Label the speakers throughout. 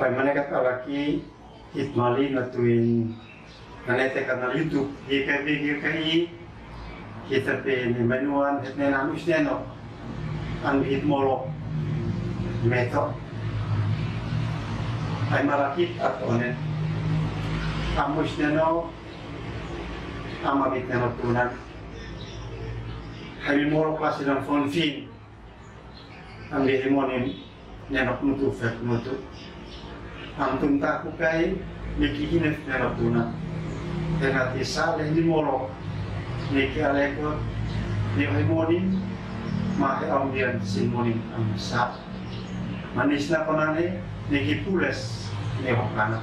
Speaker 1: Paimanekat alaki hitmali natuin nanete kanal YouTube hikabi hitape ni manuan hetnen anus neno an hitmolo meto ay malakit at onen amus neno amabit neno tunan hay molo klase ng phone fin ang bihimonin neno mutu fet mutu ang tunta ko kay nikihinef neno tunan dengan tisale ni molo niki aleko ni himonin mahe ambian simonin ang sa manis na konane niki pules ni hokana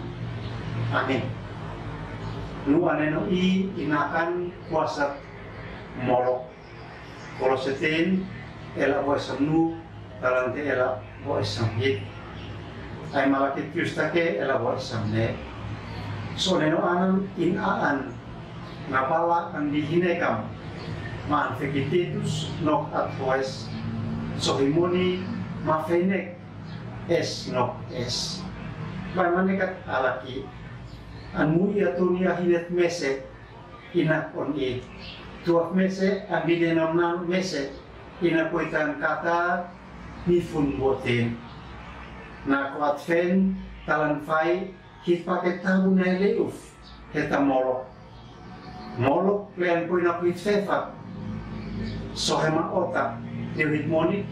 Speaker 1: amin nu aneno I inakan kuasa molo kalau setin ela boisam nu talante ela boisam hit ay malakit yustake ela boisam ne so neno anan inaan napala ang dihinekam maan vegetatus nok at hoes so himuni mafenek es nok es bay manekat alaki an mui atunia hinet mese inak on I tuak mese an bidenom nan mese inakuitan kata nifun boten na kuat fen talan fai hit paket tabu na leuf heta molok molok lean ko na kuit fefa so hema otak niwit monik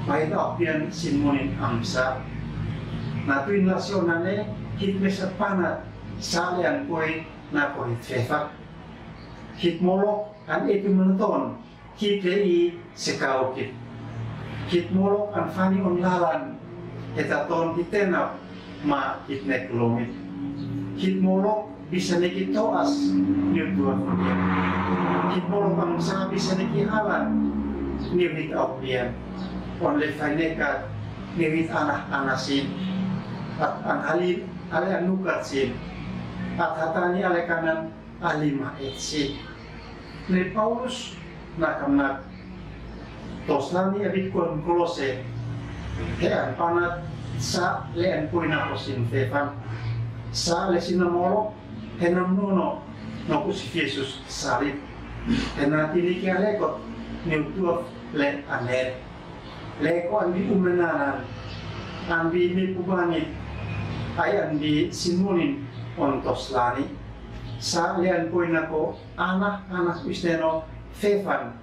Speaker 1: mahit apian sinmonin amsa na tuin nasyonane hit mesat panat salian koy na ko hit fefa hit molok an itu meneton hit lei sekau hit molok an fani on lalan hetaton hitenap ma hitnek lomit hit molok bisa neki toas niu dua hit molok ang sa bisa neki halan niu hit apian on le faineka niu hit anasin at an halin ale anukat sin at hatani ale kanan alima etsin ni Paulus nakamnak toslani abit kon kolose hean panat sa lean puina kosin fefan sa lesina molo henam nono no kusi Jesus salit henati ni kialekot ni utuaf le aner leko andi umenanan andi ni pubanit ay andi simunin ontos lani sa lean puina ko anak isteno fefan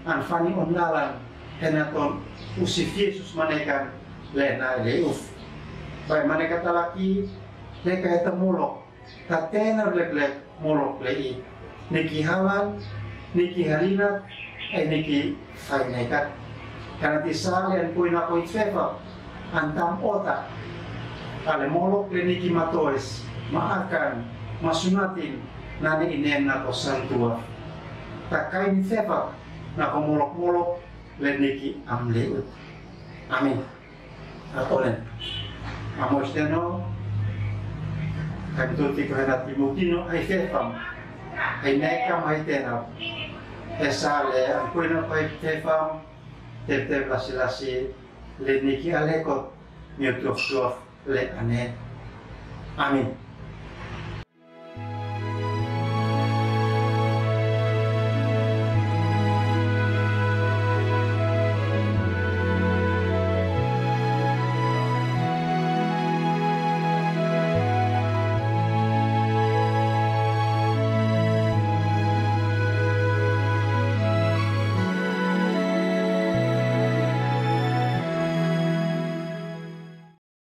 Speaker 1: an fani ondalan henaton usi Jesus manekan lena leuf pai maneka talaki leka eta molok tatena leklek molok lei niki halan niki halina niki fainekat karena tisalian puina ko itfefa antam ota ale molok le niki matoes maakan masunatin nani inen na ko santua takai itfefa na ko molok-molok le niki amleut amin Apolen. Amos deno kantuti ko henat timutino ay fefam ay nekam ay tenap esale ang kuino ko ay fefam tete lasilasi le niki alekot niutuaf le ane amin